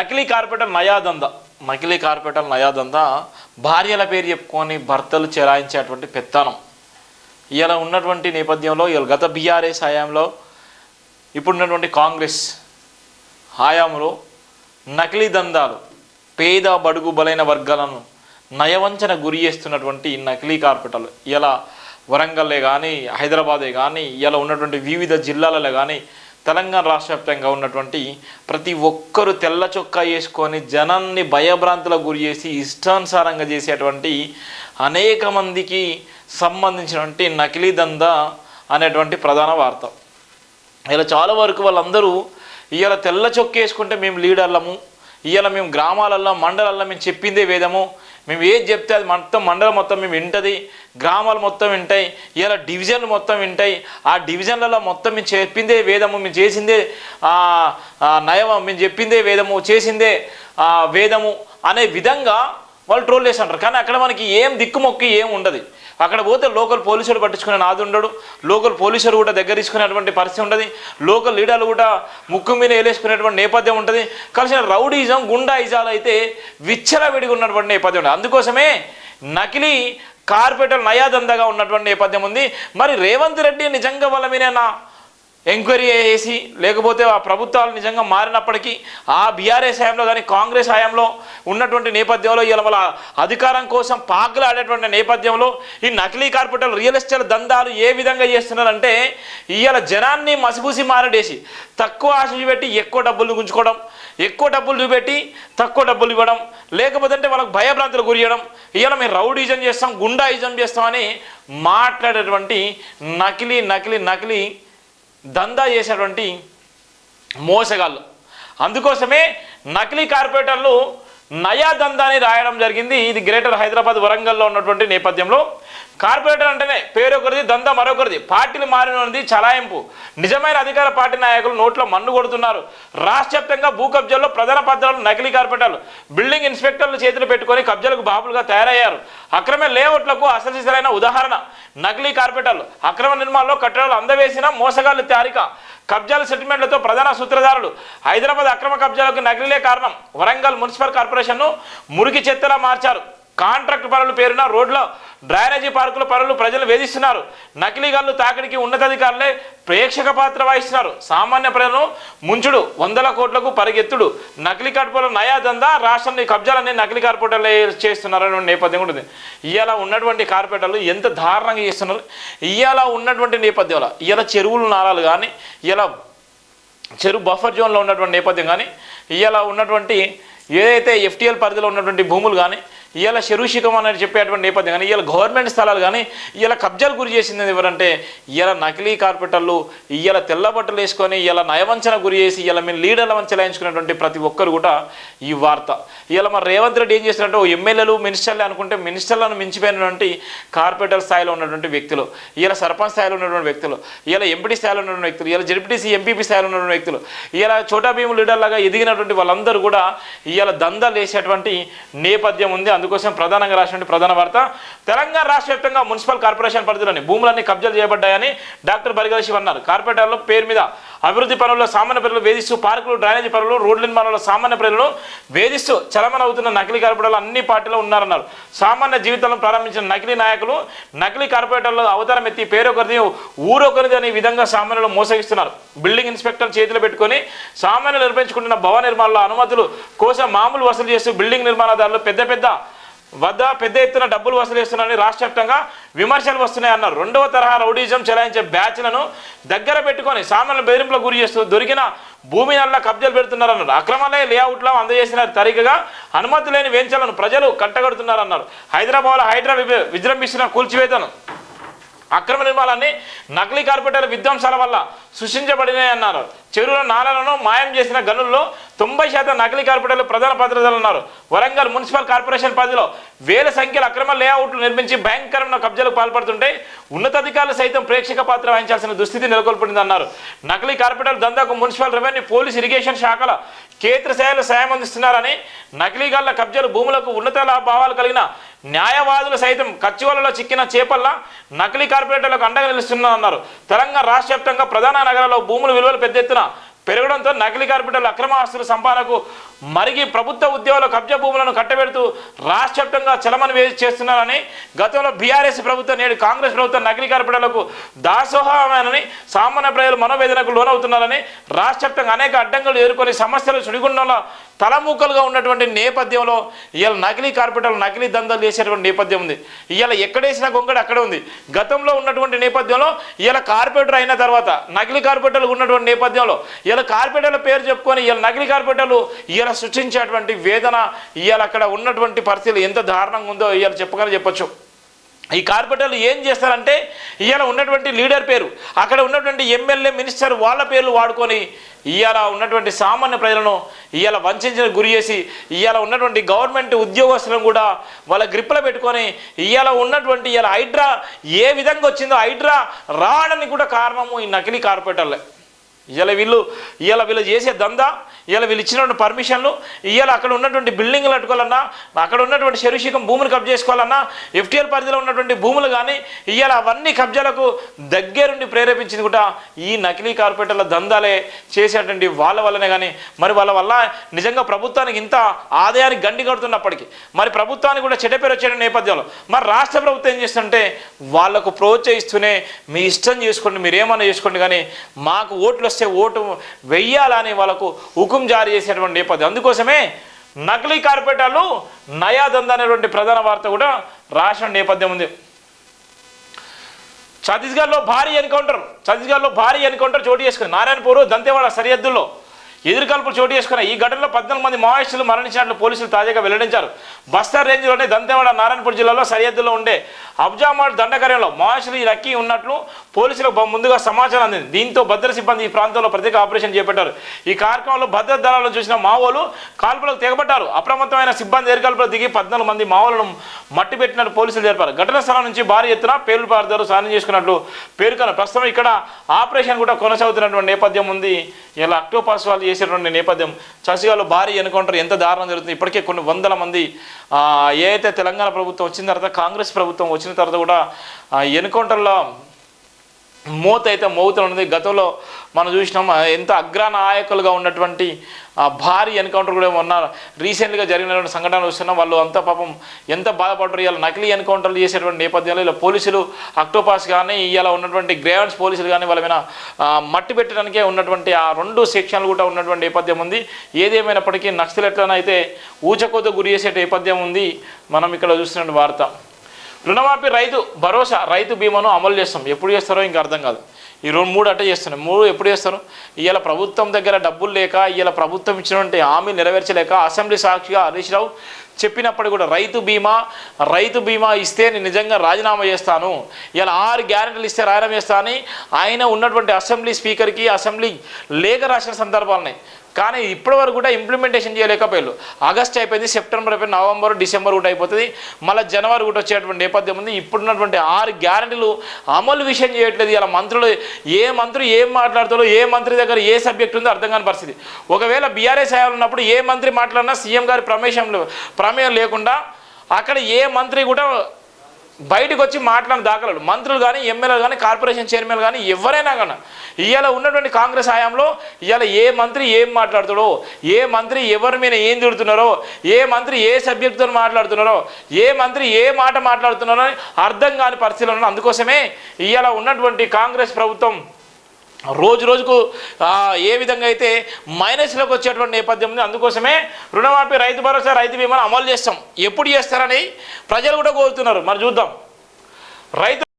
నకిలీ కార్పొరేటర్ నయాదంద నకిలీ కార్పొరేటర్ నయాదంద భార్యల పేరు చెప్పుకొని భర్తలు చెలాయించేటువంటి పెత్తనం ఇలా ఉన్నటువంటి నేపథ్యంలో ఇలా గత బీఆర్ఎస్ హయాంలో ఇప్పుడున్నటువంటి కాంగ్రెస్ హయాంలో నకిలీ దందాలు పేద బడుగు బలైన వర్గాలను నయవంచన గురి చేస్తున్నటువంటి నకిలీ కార్పొరేటర్లు ఇలా వరంగల్లే కానీ హైదరాబాదే కానీ ఇలా ఉన్నటువంటి వివిధ జిల్లాలలో కానీ తెలంగాణ రాష్ట్ర వ్యాప్తంగా ఉన్నటువంటి ప్రతి ఒక్కరూ తెల్ల చొక్కా వేసుకొని జనాన్ని భయభ్రాంతులకు గురి చేసి ఇష్టానుసారంగా చేసేటువంటి అనేక మందికి సంబంధించినటువంటి నకిలీ దందా అనేటువంటి ప్రధాన వార్త. ఇలా చాలా వరకు వాళ్ళందరూ ఇవాళ తెల్ల చొక్కా వేసుకుంటే మేము లీడర్లము, ఇవాళ మేము గ్రామాలల్లో మండలాల్లో మేము చెప్పిందే వేదము, మేము ఏది చెప్తే అది మొత్తం మండలం మొత్తం మేము వింటుంది, గ్రామాలు మొత్తం వింటాయి, ఇలా డివిజన్లు మొత్తం వింటాయి, ఆ డివిజన్లలో మొత్తం మేము చెప్పిందే వేదము, మేము చేసిందే నయము, మేము చెప్పిందే వేదము, చేసిందే వేదము అనే విధంగా వాళ్ళు ట్రోల్ చేసి అంటారు. కానీ అక్కడ మనకి ఏం దిక్కుమొక్కి ఏం ఉండదు. అక్కడ పోతే లోకల్ పోలీసులు పట్టించుకునే నాది ఉండడు, లోకల్ పోలీసులు కూడా దగ్గర తీసుకునేటువంటి పరిస్థితి ఉంటుంది, లోకల్ లీడర్లు కూడా ముక్కు మీద వేలేసుకునేటువంటి నేపథ్యం ఉంటుంది. కలిసిన రౌడీజం గుండాయిజాలు అయితే విచ్చలవిడిగా ఉన్నటువంటి నేపథ్యం ఉంటుంది. అందుకోసమే నకిలీ కార్పొరేటర్ నయాదందగా ఉన్నటువంటి నేపథ్యం ఉంది. మరి రేవంత్ రెడ్డి నిజంగా వాళ్ళ మీద ఎంక్వైరీ చేసి లేకపోతే ఆ ప్రభుత్వాలు నిజంగా మారినప్పటికీ ఆ బీఆర్ఎస్ హయాంలో కానీ కాంగ్రెస్ హయాంలో ఉన్నటువంటి నేపథ్యంలో ఇలా వాళ్ళ అధికారం కోసం పాకులాడేటువంటి నేపథ్యంలో ఈ నకిలీ కార్పొరేటర్లు రియల్ ఎస్టేట్ దందాలు ఏ విధంగా చేస్తున్నారంటే ఇవాళ జనాన్ని మసిపూసి మారడేసి తక్కువ ఆశ చూపెట్టి ఎక్కువ డబ్బులు గుంజుకోవడం, ఎక్కువ డబ్బులు చూపెట్టి తక్కువ డబ్బులు ఇవ్వడం, లేకపోతే అంటే వాళ్ళకి భయభ్రాంతులు గురియడం, ఇవాళ మేము రౌడీజం చేస్తాం గుండాయిజం చేస్తామని మాట్లాడేటువంటి నకిలీ నకిలీ నకిలీ దందా చేసేటువంటి మోసగాళ్ళు. అందుకోసమే నకిలీ కార్పొరేటర్లు నయా దందాని రాయడం జరిగింది. ఇది గ్రేటర్ హైదరాబాద్ వరంగల్లో ఉన్నటువంటి నేపథ్యంలో కార్పొరేటర్ అంటేనే పేరొకరిది దందా మరొకరిది, పార్టీలు మారినది చలాయింపు, నిజమైన అధికార పార్టీ నాయకులు నోట్లో మన్ను కొడుతున్నారు. రాష్ట్ర వ్యాప్తంగా భూ కబ్జాల్లో ప్రధాన పాత్రలు నకిలీ కార్పొరేటర్లు, బిల్డింగ్ ఇన్స్పెక్టర్లు చేతులు పెట్టుకొని కబ్జాలకు బాబులుగా తయారయ్యారు. అక్రమ లేఅవుట్లకు అసలు ఉదాహరణ నకిలీ కార్పొరేటర్లు. అక్రమ నిర్మాణంలో కట్టడాలు అందవేసిన మోసగాళ్లు తారిక, కబ్జాల సెటిల్మెంట్లతో ప్రధాన సూత్రధారులు. హైదరాబాద్ అక్రమ కబ్జాలకు నకిలీలే కారణం. వరంగల్ మున్సిపల్ కార్పొరేషన్ను మురికి చెత్తలా మార్చారు. కాంట్రాక్ట్ పనుల పేరున రోడ్లో డ్రైనేజీ పార్కుల పనులు ప్రజలు వేధిస్తున్నారు. నకిలీగాళ్లు తాకిడికి ఉన్నతాధికారులే ప్రేక్షక పాత్ర వహిస్తున్నారు. సామాన్య ప్రజలను ముంచుడు, 100 కోట్లకు పరిగెత్తుడు. నకిలీ కార్పొరేటర్ల నయా దందా రాష్ట్రాన్ని కబ్జాలన్నీ నకిలీ కార్పొరేటర్లే చేస్తున్నారనే నేపథ్యం ఉంటుంది. ఇవాళ ఉన్నటువంటి కార్పొరేటర్లు ఎంత దారుణంగా చేస్తున్నారు. ఇవాళ ఉన్నటువంటి నేపథ్యంలో ఇవాళ చెరువులు నాలాలు కానీ, ఇవాళ చెరువు బఫర్ జోన్లో ఉన్నటువంటి నేపథ్యం కానీ, ఇవాళ ఉన్నటువంటి ఏదైతే ఎఫ్టీఎల్ పరిధిలో ఉన్నటువంటి భూములు కానీ, ఇవాళ శరుషికం అని చెప్పేటువంటి నేపథ్యం కానీ, ఇవాళ గవర్నమెంట్ స్థలాలు కానీ ఇవాళ కబ్జాలు గురి చేసింది ఎవరంటే ఇవాళ నకిలీ కార్పొరేటర్లు. ఇవాళ తెల్లబట్టలు వేసుకొని ఇవాళ నయవంచన గురి చేసి ఇవాళ మేము లీడర్ల వంచలాయించుకున్నటువంటి ప్రతి ఒక్కరు కూడా ఈ వార్త. ఇవాళ మరి రేవంత్ రెడ్డి ఏం చేస్తున్నారంటే ఓ ఎమ్మెల్యేలు మినిస్టర్లే అనుకుంటే మినిస్టర్లను మించిపోయినటువంటి కార్పొరేటర్ స్థాయిలో ఉన్నటువంటి వ్యక్తులు, ఇవాళ సర్పంచ్ స్థాయిలో ఉన్నటువంటి వ్యక్తులు, ఇవాళ ఎంపీటీ స్థాయిలో ఉన్నటువంటి వ్యక్తులు, ఇవాళ జెడ్పీటీసీ ఎంపీపీ స్థాయిలో ఉన్నటువంటి వ్యక్తులు, ఇవాళ చోటా భీము లీడర్లాగా ఎదిగినటువంటి వాళ్ళందరూ కూడా ఇవాళ దందాలు వేసేటువంటి నేపథ్యం ఉంది. అందుకోసం ప్రధానంగా రాసినటువంటి ప్రధాన వార్త, తెలంగాణ రాష్ట్ర వ్యాప్తంగా మున్సిపల్ కార్పొరేషన్ పరిధిలోని భూములన్నీ కబ్జాలు చేయబడ్డాయని డాక్టర్ బరిగల శివ అన్నారు. కార్పొరేటర్ల పేరు మీద అభివృద్ధి పనుల్లో సామాన్య ప్రజలు వేధిస్తూ పార్కులు, డ్రైనేజీ పనులు, రోడ్ల నిర్మాణంలో సామాన్య ప్రజలను వేధిస్తూ చలమణ అవుతున్న నకిలీ కార్పొరేటర్లు అన్ని పార్టీలో ఉన్నారన్నారు. సామాన్య జీవితంలో ప్రారంభించిన నకిలీ నాయకులు నకిలీ కార్పొరేటర్లు అవతారం ఎత్తి పేరొకరిది ఊరొకరిది అనే విధంగా సామాన్యులు మోసగిస్తున్నారు. బిల్డింగ్ ఇన్స్పెక్టర్ చేతులు పెట్టుకొని సామాన్యులు నిర్మించుకుంటున్న భవన నిర్మాణంలో అనుమతులు కోసం మామూలు వసూలు చేస్తూ బిల్డింగ్ నిర్మాణదారులు పెద్ద ఎత్తున డబ్బులు వసూలు చేస్తున్నారని రాష్ట్ర వ్యాప్తంగా విమర్శలు వస్తున్నాయన్నారు. 2వ తరహా రౌడీజం చెలాయించే బ్యాచ్లను దగ్గర పెట్టుకొని సామాన్యుల బెదిరింపులకు గురి చేస్తూ దొరికిన భూమి నల్ల కబ్జాలు పెడుతున్నారన్నారు. అక్రమాలయ లేఅవుట్లో అందజేసిన తరీకగా అనుమతి లేని వేంచలను ప్రజలు కట్టగడుతున్నారన్నారు. హైదరాబాద్లో హైడ్రా విజృంభిస్తున్న కూల్చివేతను అక్రమ నిర్మాణాన్ని నకిలీ కార్పొరేటర్ల విధ్వంసాల వల్ల సృష్టించబడినాయి అన్నారు. చెరువుల నాళాలను మాయం చేసిన గనుల్లో 90% నకిలీ కార్పొరేటర్లు ప్రధాన పాత్రధారులు ఉన్నారు. వరంగల్ మున్సిపల్ కార్పొరేషన్ పరిధిలో వేల సంఖ్యలో అక్రమ లేఅవుట్లు నిర్మించి భయంకరమైన కబ్జాలకు పాల్పడుతుంటే ఉన్నతాధికారులు సైతం ప్రేక్షక పాత్ర వహించాల్సిన దుస్థితి నెలకొల్పడిందన్నారు. నకిలీ కార్పొరేటర్ల దందాకు మున్సిపల్ రెవెన్యూ, పోలీస్, ఇరిగేషన్ శాఖల కేంద్ర స్థాయిలో సాయం అందిస్తున్నారని, నకిలీగాళ్ల కబ్జాలు భూములకు ఉన్నత భావాలు కలిగిన న్యాయవాదులు సైతం కచ్చివలలో చిక్కిన చేపల్లా నకిలీ కార్పొరేటర్లకు అండగా నిలుస్తున్నారన్నారు. తెలంగాణ రాష్ట్ర వ్యాప్తంగా ప్రధాన నగరాల్లో భూముల విలువలు పెద్ద ఎత్తున పెరగడంతో నకిలీ కార్పొరేటర్లు అక్రమ ఆస్తుల సంపాదనకు మరిగి ప్రభుత్వ ఉద్యోగుల కబ్జా భూములను కట్టబెడుతూ రాష్ట్ర వ్యాప్తంగా చలమని చేస్తున్నారని, గతంలో బీఆర్ఎస్ ప్రభుత్వం నేడు కాంగ్రెస్ ప్రభుత్వం నకిలీ కార్పొరేటర్లకు దాసోహమేనని, సామాన్య ప్రజలు మనోవేదనకు లోనవుతున్నారని, రాష్ట్ర వ్యాప్తంగా అనేక అడ్డంకులు ఎదుర్కొని సమస్యలు సుడిగుండంలో తలమూకలుగా ఉన్నటువంటి నేపథ్యంలో ఇవాళ నకిలీ కార్పొరేటర్లు నకిలీ దందాలు చేసేటువంటి నేపథ్యం ఉంది. ఇవాళ ఎక్కడేసినా గొంగడి అక్కడే ఉంది. గతంలో ఉన్నటువంటి నేపథ్యంలో ఇవాళ కార్పొరేటర్ అయిన తర్వాత నకిలీ కార్పొరేటర్లు ఉన్నటువంటి నేపథ్యంలో ఇవాళ కార్పొరేటర్ల పేరు చెప్పుకొని ఇవాళ నకిలీ కార్పొరేటర్లు ఇవాళ సృష్టించేటువంటి వేదన, ఇవాళ అక్కడ ఉన్నటువంటి పరిస్థితులు ఎంత దారుణంగా ఉందో ఇవాళ చెప్పొచ్చు. ఈ కార్పొరేటర్లు ఏం చేస్తారంటే ఇవాళ ఉన్నటువంటి లీడర్ పేరు, అక్కడ ఉన్నటువంటి ఎమ్మెల్యే మినిస్టర్ వాళ్ళ పేర్లు వాడుకొని ఇవాళ ఉన్నటువంటి సామాన్య ప్రజలను ఇవాళ వంచన గురి చేసి ఇవాళ ఉన్నటువంటి గవర్నమెంట్ ఉద్యోగస్తులను కూడా వాళ్ళ గ్రిప్పులో పెట్టుకొని ఇవాళ ఉన్నటువంటి ఇవాళ హైడ్రా ఏ విధంగా వచ్చిందో హైడ్రా రావడానికి కూడా కారణము ఈ నకిలీ కార్పొరేటర్లే. ఇవాళ వీళ్ళు చేసే దందా, ఇవాళ వీళ్ళు ఇచ్చినటువంటి పర్మిషన్లు, ఇవాళ అక్కడ ఉన్నటువంటి బిల్డింగ్లు కట్టుకోవాలన్నా, అక్కడ ఉన్నటువంటి శరీషికం భూములు కబ్జా చేసుకోవాలన్నా, ఎఫ్టీఎల్ పరిధిలో ఉన్నటువంటి భూములు కానీ ఇవాళ అవన్నీ కబ్జాలకు దగ్గరుండి ప్రేరేపించింది కూడా ఈ నకిలీ కార్పొరేటర్ల దందాలే చేసేటువంటి వాళ్ళ వల్లనే. కానీ మరి వాళ్ళ వల్ల నిజంగా ప్రభుత్వానికి ఇంత ఆదాయానికి గండి కడుతున్నప్పటికీ మరి ప్రభుత్వానికి కూడా చెడ్డపేరు వచ్చే నేపథ్యంలో మరి రాష్ట్ర ప్రభుత్వం ఏం చేస్తుంటే వాళ్లకు ప్రోత్సహిస్తూనే మీ ఇష్టం చేసుకోండి, మీరేమన్నా చేసుకోండి, కానీ మాకు ఓట్లు వస్తే ఓటు వెయ్యాలని వాళ్ళకు హుకుం జారీ చేసేటువంటి నేపథ్యం. అందుకోసమే నకిలీ కార్పొరేటర్లు నయా దందా అనేటువంటి ప్రధాన వార్త కూడా రాసిన నేపథ్యం ఉంది. ఛత్తీస్గఢ్లో భారీ ఎన్కౌంటర్ చోటు చేసుకుంది. నారాయణపూర్ దంతేవాడ సరిహద్దుల్లో ఎదురుకాల్పులు చోటు చేసుకున్నాయి. ఈ ఘటనలో 14 మంది మావోయిస్టులు మరణించినట్లు పోలీసులు తాజాగా వెల్లడించారు. బస్తర్ రేంజ్లోని దంతేవాడ నారాయణపూర్ జిల్లాలో సరిహద్దులో ఉండే అబ్జామాడ్ దండకార్యంలో మావోయిస్టులు నక్కి ఉన్నట్లు పోలీసులకు ముందుగా సమాచారం అందింది. దీంతో భద్రతా సిబ్బంది ఈ ప్రాంతంలో ప్రత్యేక ఆపరేషన్ చేపట్టారు. ఈ కార్యక్రమంలో భద్రతా దళాలను చూసిన మావోలు కాల్పులకు తెగబడ్డారు. అప్రమత్తమైన సిబ్బంది ఎదురుకాల్పులు దిగి 14 మంది మావోలను మట్టిపెట్టినట్టు పోలీసులు తెలిపారు. ఘటనా స్థలం నుంచి భారీ ఎత్తున పేలుడు పదార్థాలు స్నానం చేసుకున్నట్లు పేర్కొన్నారు. ప్రస్తుతం ఇక్కడ ఆపరేషన్ కూడా కొనసాగుతున్నటువంటి నేపథ్యం ఉంది. ఇలా అక్టోపస్ వాళ్ళు చేసేటువంటి నేపథ్యం. ఛత్తీస్గఢ్లో భారీ ఎన్కౌంటర్ ఎంత దారుణం జరుగుతుంది. ఇప్పటికే కొన్ని వందల మంది ఏదైతే తెలంగాణ ప్రభుత్వం వచ్చిన తర్వాత కాంగ్రెస్ ప్రభుత్వం వచ్చిన తర్వాత కూడా ఎన్కౌంటర్లో మోత అయితే మోగుతున్నది. గతంలో మనం చూసినాం ఎంత అగ్రనాయకులుగా ఉన్నటువంటి భారీ ఎన్కౌంటర్ కూడా మొన్న రీసెంట్గా జరిగినటువంటి సంఘటనలు చూస్తున్నాం. వాళ్ళు అంతా పాపం ఎంత బాధపడరు. ఇలా నకిలీ ఎన్కౌంటర్లు చేసేటువంటి నేపథ్యంలో ఇలా పోలీసులు అక్టోపాస్ కానీ ఇలా ఉన్నటువంటి గ్రేవెన్స్ పోలీసులు కానీ వాళ్ళ మీద మట్టి పెట్టడానికే ఉన్నటువంటి ఆ 2 సెక్షన్లు కూడా ఉన్నటువంటి నేపథ్యం ఉంది. ఏదేమైనప్పటికీ నక్సలైట్లను అయితే ఊచకోత గురి చేసే నేపథ్యం ఉంది. మనం ఇక్కడ చూస్తున్న వార్త. రుణమాఫీ రైతు భరోసా రైతు బీమాను అమలు చేస్తాం. ఎప్పుడు చేస్తారో ఇంకా అర్థం కాదు. ఈ 3 అట్టే చేస్తున్నాం. 3 ఎప్పుడు చేస్తారు? ఇవాళ ప్రభుత్వం దగ్గర డబ్బులు లేక ఇవాళ ప్రభుత్వం ఇచ్చినటువంటి హామీలు నెరవేర్చలేక అసెంబ్లీ సాక్షిగా హరీష్ రావు చెప్పినప్పుడు కూడా రైతు బీమా ఇస్తే నేను నిజంగా రాజీనామా చేస్తాను, ఇలా 6 గ్యారెంటీలు ఇస్తే రాజీనామా చేస్తా అని ఆయన ఉన్నటువంటి అసెంబ్లీ స్పీకర్కి అసెంబ్లీ లేఖ రాసిన సందర్భాలున్నాయి. కానీ ఇప్పటి వరకు కూడా ఇంప్లిమెంటేషన్ చేయలేకపోయారు. ఆగస్ట్ అయిపోయింది, సెప్టెంబర్ అయిపోయింది, నవంబర్ డిసెంబర్ కూడా అయిపోతుంది, మళ్ళీ జనవరి కూడా వచ్చేటువంటి నేపథ్యం ఉంది. ఇప్పుడున్నటువంటి 6 గ్యారెంటీలు అమలు విషయం చేయట్లేదు. ఇలా మంత్రులు ఏ మంత్రి ఏం మాట్లాడుతారో, ఏ మంత్రి దగ్గర ఏ సబ్జెక్ట్ ఉందో అర్థం కాని పరిస్థితి. ఒకవేళ బీఆర్ఎస్ హయాంలో ఉన్నప్పుడు ఏ మంత్రి మాట్లాడినా సీఎం గారి ప్రమేయం లేకుండా అక్కడ ఏ మంత్రి కూడా బయటకు వచ్చి మాట్లాడిన దాఖలాలు మంత్రులు కానీ ఎమ్మెల్యేలు కానీ కార్పొరేషన్ చైర్మన్ కానీ ఎవరైనా కానీ ఇవాళ ఉన్నటువంటి కాంగ్రెస్ హయాంలో ఇవాళ ఏ మంత్రి ఏం మాట్లాడుతాడో, ఏ మంత్రి ఎవరి మీద ఏం తిడుతున్నారో, ఏ మంత్రి ఏ సబ్జెక్టుతో మాట్లాడుతున్నారో, ఏ మంత్రి ఏ మాట మాట్లాడుతున్నారో అర్థం కాని పరిస్థితులు. అందుకోసమే ఇవాళ ఉన్నటువంటి కాంగ్రెస్ ప్రభుత్వం రోజు రోజుకు ఏ విధంగా అయితే మైనస్లోకి వచ్చేటువంటి నేపథ్యం ఉంది. అందుకోసమే రుణమాఫీ రైతు భరోసా రైతు బీమాను అమలు చేస్తాం. ఎప్పుడు చేస్తారని ప్రజలు కూడా కోరుతున్నారు. మరి చూద్దాం. రైతు